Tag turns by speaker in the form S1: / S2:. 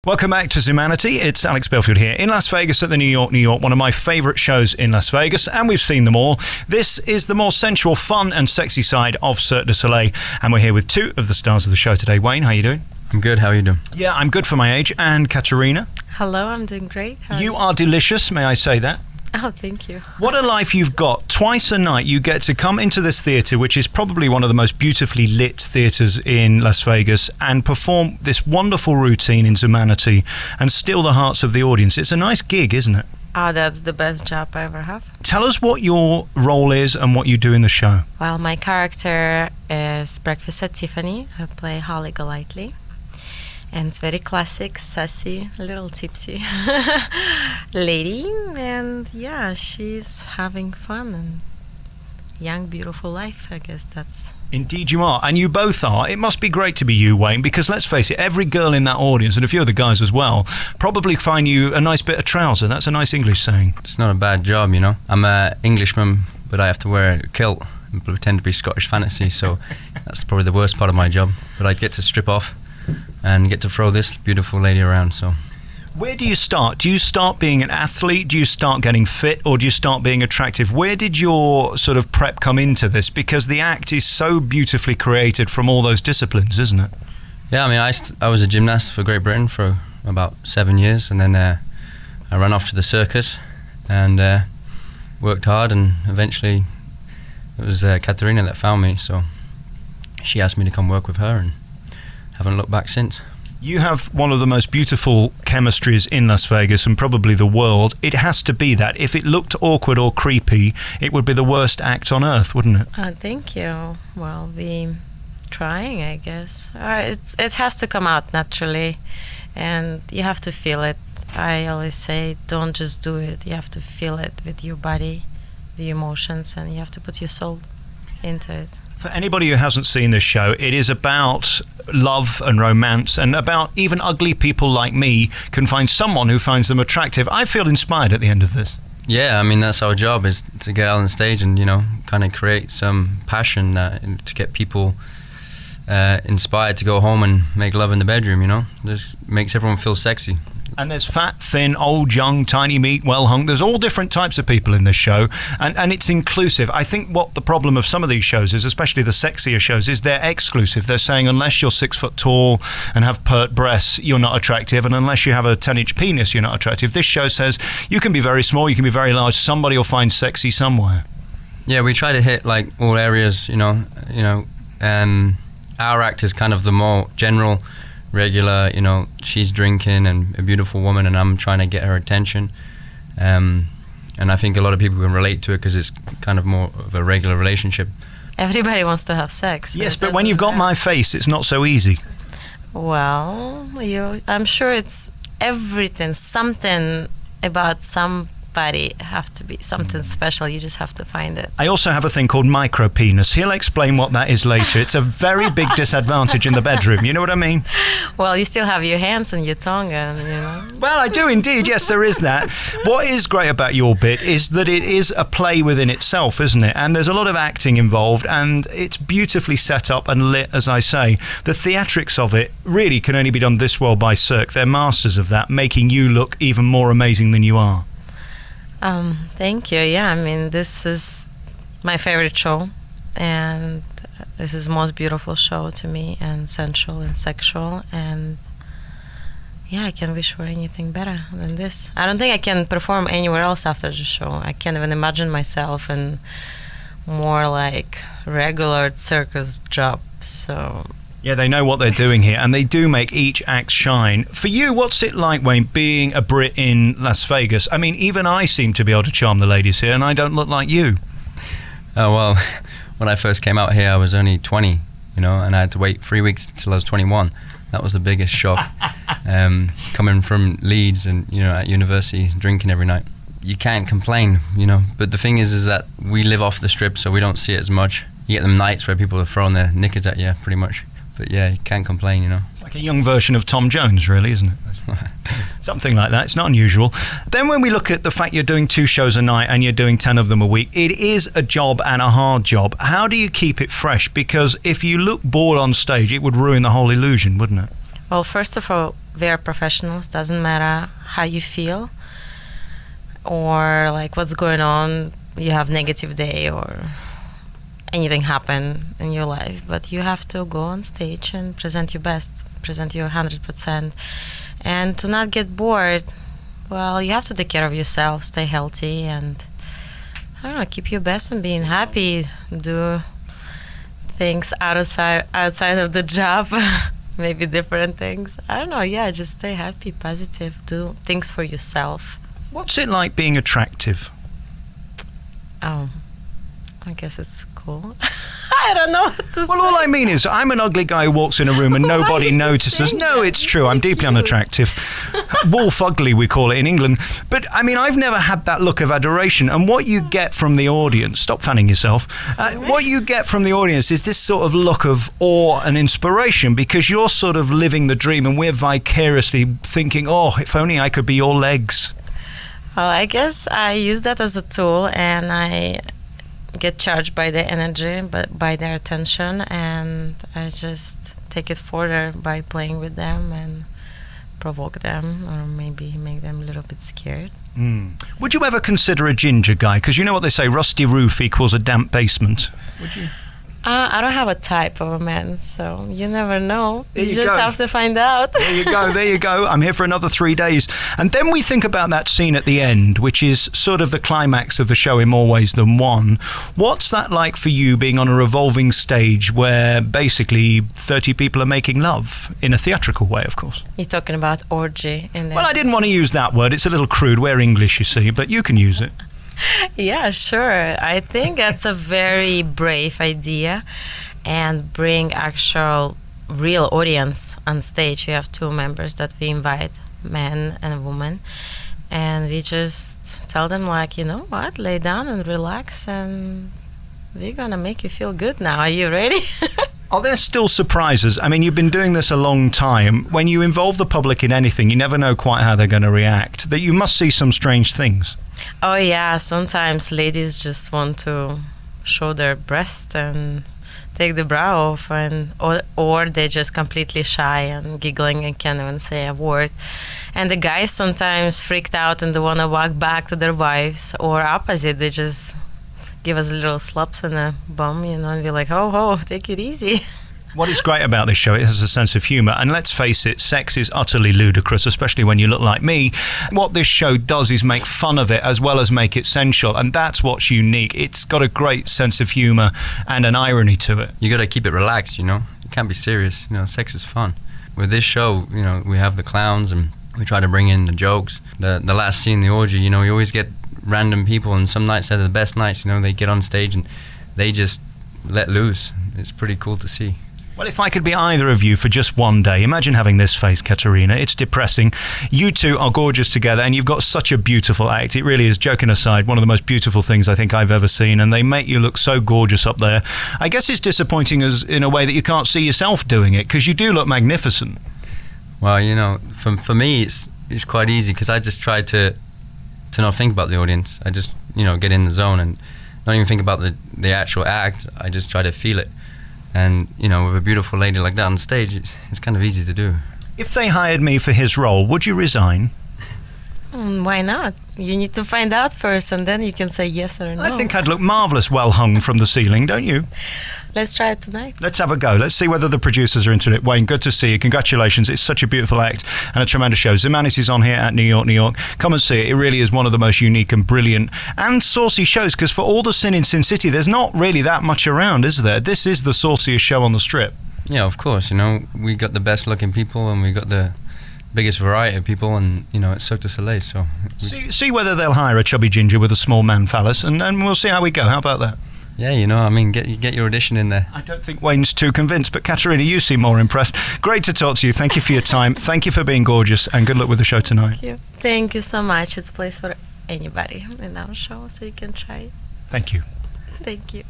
S1: Welcome back to Zumanity. It's Alex Belfield here in Las Vegas at the New York, one of my favourite shows in Las Vegas, and we've seen them all. This is the more sensual, fun and sexy side of Cirque Du Soleil, and we're here with two of the stars of the show today. Wayne, how are you doing?
S2: I'm good, how are you doing?
S1: Yeah, I'm good for my age. And Katerina?
S3: Hello, I'm doing great.
S1: You are delicious, may I say that?
S3: Oh, thank you.
S1: What a life you've got. Twice a night you get to come into this theatre, which is probably one of the most beautifully lit theatres in Las Vegas, and perform this wonderful routine in Zumanity and steal the hearts of the audience. It's a nice gig, isn't it?
S3: Oh, that's the best job I ever have.
S1: Tell us what your role is and what you do in the show.
S3: Well, my character is Breakfast at Tiffany. I play Holly Golightly. And it's very classic, sassy, a little tipsy lady. And yeah, she's having fun and young, beautiful life. I guess that's...
S1: Indeed you are, and you both are. It must be great to be you, Wayne, because let's face it, every girl in that audience, and a few of the guys as well, probably find you a nice bit of trouser. That's a nice English saying.
S2: It's not a bad job, you know. I'm an Englishman, but I have to wear a kilt and pretend to be Scottish fantasy, so that's probably the worst part of my job. But I get to strip off and get to throw this beautiful lady around, so...
S1: Where do you start? Do you start being an athlete? Do you start getting fit? Or do you start being attractive? Where did your sort of prep come into this? Because the act is so beautifully created from all those disciplines, isn't it?
S2: Yeah, I mean, I was a gymnast for Great Britain for about 7 years, and then I ran off to the circus and worked hard, and eventually it was Katerina that found me, so she asked me to come work with her, and haven't looked back since.
S1: You have one of the most beautiful chemistries in Las Vegas and probably the world. It has to be that. If it looked awkward or creepy, it would be the worst act on earth, wouldn't it?
S3: Thank you. Well, we trying, I guess. It has to come out naturally, and you have to feel it. I always say, don't just do it. You have to feel it with your body, the emotions, and you have to put your soul into it.
S1: For anybody who hasn't seen this show, it is about love and romance, and about even ugly people like me can find someone who finds them attractive. I feel inspired at the end of this.
S2: Yeah, I mean, that's our job, is to get out on stage and, you know, kind of create some passion to get people inspired to go home and make love in the bedroom, you know. This makes everyone feel sexy.
S1: And there's fat, thin, old, young, tiny meat, well hung. There's all different types of people in this show, and it's inclusive. I think what the problem of some of these shows is, especially the sexier shows, is they're exclusive. They're saying unless you're 6 foot tall and have pert breasts, you're not attractive, and unless you have a 10-inch penis, you're not attractive. This show says you can be very small, you can be very large. Somebody will find sexy somewhere.
S2: Yeah, we try to hit like all areas, you know. Our act is kind of the more general, regular, you know, she's drinking and a beautiful woman and I'm trying to get her attention, and I think a lot of people can relate to it because it's kind of more of a regular relationship.
S3: Everybody wants to have sex.
S1: Yes, but when you've got my face, it's not so easy.
S3: Well, I'm sure it's everything, something about somebody have to be something special. You just have to find it.
S1: I also have a thing called micro penis. He'll explain what that is later. It's a very big disadvantage in the bedroom. You know what I mean?
S3: Well, you still have your hands and your tongue, and you know.
S1: Well, I do indeed. Yes, there is that. What is great about your bit is that it is a play within itself, isn't it? And there's a lot of acting involved, and it's beautifully set up and lit, as I say. The theatrics of it really can only be done this well by Cirque. They're masters of that, making you look even more amazing than you are.
S3: Thank you. Yeah, I mean, this is my favorite show, and this is the most beautiful show to me, and sensual and sexual, and yeah, I can't wish for anything better than this. I don't think I can perform anywhere else after the show. I can't even imagine myself in more like regular circus job, so...
S1: Yeah, they know what they're doing here, and they do make each act shine. For you, what's it like, Wayne, being a Brit in Las Vegas? I mean, even I seem to be able to charm the ladies here, and I don't look like you.
S2: Oh, well, when I first came out here, I was only 20, you know, and I had to wait 3 weeks till I was 21. That was the biggest shock, coming from Leeds and, you know, at university, drinking every night. You can't complain, you know, but the thing is that we live off the strip, so we don't see it as much. You get them nights where people are throwing their knickers at you, pretty much. But yeah, you can't complain, you know.
S1: It's like a young version of Tom Jones, really, isn't it? Something like that. It's not unusual. Then when we look at the fact you're doing 2 shows a night and you're doing 10 of them a week, it is a job and a hard job. How do you keep it fresh? Because if you look bored on stage, it would ruin the whole illusion, wouldn't it?
S3: Well, first of all, we are professionals. Doesn't matter how you feel or like what's going on. You have negative day or anything happen in your life, but you have to go on stage and present your best, present your 100%, and to not get bored. Well, you have to take care of yourself, stay healthy, and I don't know, keep your best and being happy. Do things outside of the job, maybe different things. I don't know. Yeah, just stay happy, positive. Do things for yourself.
S1: What's it like being attractive?
S3: Oh, I guess it's cool. I don't know what to say.
S1: Well, all I mean is I'm an ugly guy who walks in a room and nobody notices. No, it's true. I'm deeply unattractive. Wolf ugly, we call it in England. But, I mean, I've never had that look of adoration. And what you get from the audience, stop fanning yourself, what you get from the audience is this sort of look of awe and inspiration, because you're sort of living the dream and we're vicariously thinking, oh, if only I could be your legs.
S3: Well, I guess I use that as a tool, and I get charged by their energy, but by their attention, and I just take it further by playing with them and provoke them, or maybe make them a little bit scared.
S1: Would you ever consider a ginger guy? Because you know what they say, rusty roof equals a damp basement. Would you?
S3: I don't have a type of a man, so you never know.
S1: There
S3: You
S1: you
S3: just
S1: go.
S3: have to find out.
S1: There you go. I'm here for another 3 days. And then we think about that scene at the end, which is sort of the climax of the show in more ways than one. What's that like for you, being on a revolving stage where basically 30 people are making love, in a theatrical way, of course?
S3: You're talking about orgy in there.
S1: Well, I didn't want to use that word. It's a little crude. We're English, you see, but you can use it.
S3: Yeah, sure. I think that's a very brave idea, and bring actual real audience on stage. We have 2 members that we invite, man and a woman, and we just tell them, like, you know what, lay down and relax, and we're gonna make you feel good now. Are you ready?
S1: Are there still surprises? I mean, you've been doing this a long time. When you involve the public in anything, you never know quite how they're going to react. That you must see some strange things.
S3: Oh yeah, sometimes ladies just want to show their breast and take the bra off, and or they're just completely shy and giggling and can't even say a word. And the guys sometimes freaked out and they want to walk back to their wives, or opposite, they just give us little slaps on the bum, you know, and be like, ho, take it easy.
S1: What is great about this show, it has a sense of humour, and let's face it, sex is utterly ludicrous, especially when you look like me. What this show does is make fun of it as well as make it sensual, and that's what's unique. It's got a great sense of humour and an irony to it.
S2: You got to keep it relaxed, you know. You can't be serious. You know, sex is fun. With this show, you know, we have the clowns and we try to bring in the jokes. The last scene, the orgy, you know, you always get random people, and some nights are the best nights, you know. They get on stage and they just let loose. It's pretty cool to see.
S1: Well, if I could be either of you for just one day, imagine having this face, Katerina. It's depressing. You two are gorgeous together, and you've got such a beautiful act. It really is, joking aside, one of the most beautiful things I think I've ever seen, and they make you look so gorgeous up there. I guess it's disappointing as in a way that you can't see yourself doing it, because you do look magnificent.
S2: Well, you know, for me, it's quite easy, because I just try to not think about the audience. I just, you know, get in the zone and not even think about the actual act. I just try to feel it. And, you know, with a beautiful lady like that on stage, it's kind of easy to do.
S1: If they hired me for his role, would you resign?
S3: Why not? You need to find out first, and then you can say yes or no.
S1: I think I'd look marvellous well hung from the ceiling, don't you?
S3: Let's try it tonight.
S1: Let's have a go. Let's see whether the producers are into it. Wayne, good to see you. Congratulations. It's such a beautiful act and a tremendous show. Zumanity's on here at New York, New York. Come and see it. It really is one of the most unique and brilliant and saucy shows, because for all the sin in Sin City, there's not really that much around, is there? This is the sauciest show on the strip.
S2: Yeah, of course. You know, we got the best looking people, and we got the biggest variety of people, and, you know, it's Cirque Du Soleil, so...
S1: See whether they'll hire a chubby ginger with a small man phallus, and we'll see how we go. How about that?
S2: Yeah, you know, I mean, get your audition in there.
S1: I don't think Wayne's too convinced, but Katerina, you seem more impressed. Great to talk to you. Thank you for your time. Thank you for being gorgeous, and good luck with the show tonight.
S3: Thank you. Thank you so much. It's a place for anybody in our show, so you can try it.
S1: Thank you.
S3: Thank you.